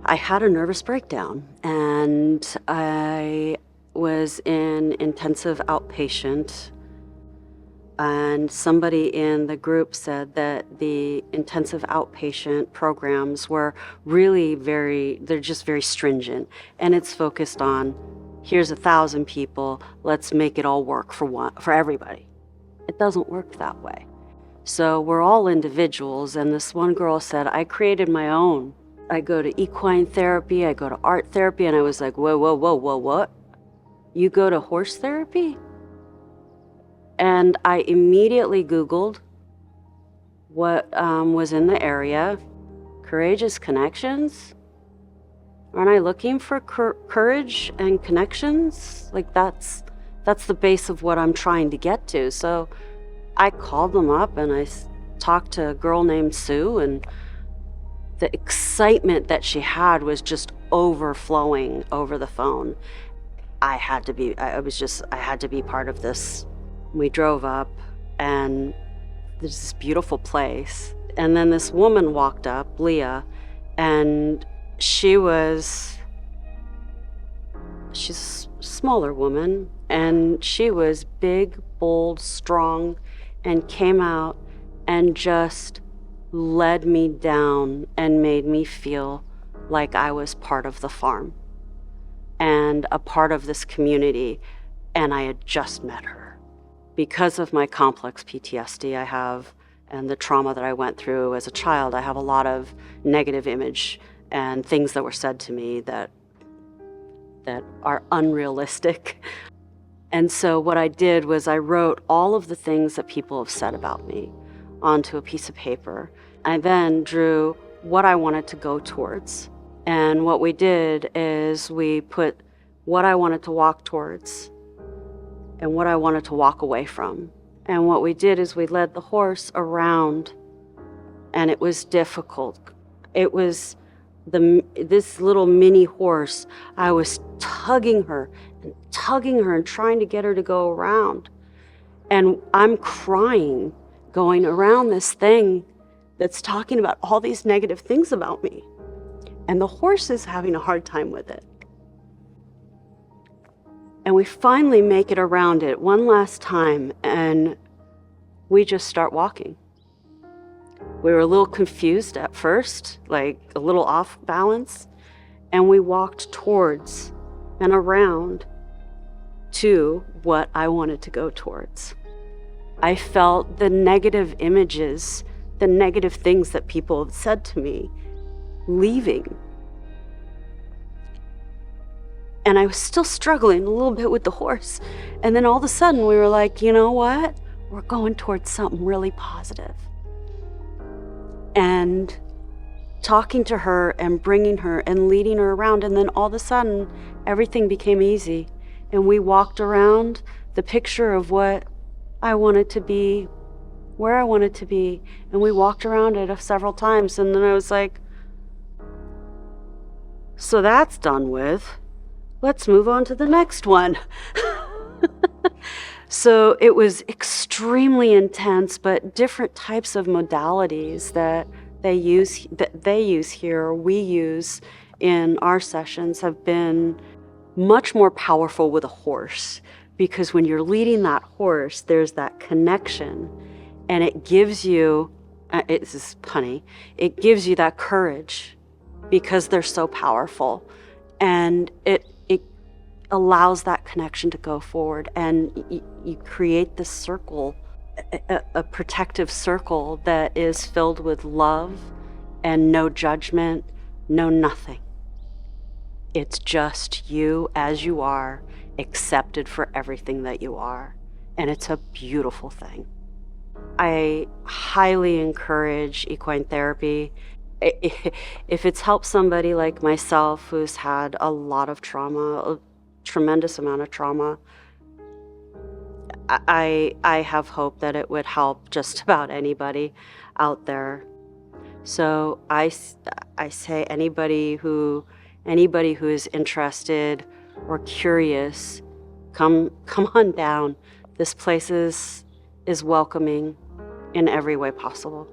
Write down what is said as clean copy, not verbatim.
I had a nervous breakdown, and I was in intensive outpatient, and somebody in the group said that the intensive outpatient programs were they're just very stringent, and it's focused on, here's 1,000 people, let's make it all work for everybody. It doesn't work that way. So we're all individuals, and this one girl said, I created my own. I go to equine therapy, I go to art therapy, and I was like, whoa, whoa, whoa, whoa, what? You go to horse therapy? And I immediately Googled what was in the area. Courageous connections? Aren't I looking for courage and connections? Like that's the base of what I'm trying to get to. So I called them up and I talked to a girl named Sue, and the excitement that she had was just overflowing over the phone. I had to be part of this. We drove up, and there's this beautiful place. And then this woman walked up, Leah, and she's a smaller woman, and she was big, bold, strong, and came out and just led me down and made me feel like I was part of the farm and a part of this community, and I had just met her. Because of my complex PTSD I have and the trauma that I went through as a child, I have a lot of negative image and things that were said to me that are unrealistic. And so what I did was I wrote all of the things that people have said about me onto a piece of paper. I then drew what I wanted to go towards. And what we did is we put what I wanted to walk towards and what I wanted to walk away from. And what we did is we led the horse around, and it was difficult. It was this little mini horse. I was tugging her and trying to get her to go around. And I'm crying going around this thing that's talking about all these negative things about me. And the horse is having a hard time with it. And we finally make it around it one last time, and we just start walking. We were a little confused at first, like a little off balance, and we walked towards and around to what I wanted to go towards. I felt the negative images, the negative things that people had said to me, leaving. And I was still struggling a little bit with the horse. And then all of a sudden we were like, you know what? We're going towards something really positive. And talking to her and bringing her and leading her around, and then all of a sudden everything became easy. And we walked around the picture of what I wanted to be, where I wanted to be, and we walked around it several times. And then I was like, so that's done with. Let's move on to the next one. So it was extremely intense, but different types of modalities that they use here, we use in our sessions, have been much more powerful with a horse, because when you're leading that horse, there's that connection, and it gives you, this is punny, it gives you that courage because they're so powerful, and it allows that connection to go forward, and you create this circle, a protective circle that is filled with love and no judgment, no nothing. It's just you as you are, accepted for everything that you are, and it's a beautiful thing. I highly encourage equine therapy. If it's helped somebody like myself who's had a lot of trauma, tremendous amount of trauma, I have hope that it would help just about anybody out there. So I say anybody who is interested or curious, come on down. This place is welcoming in every way possible.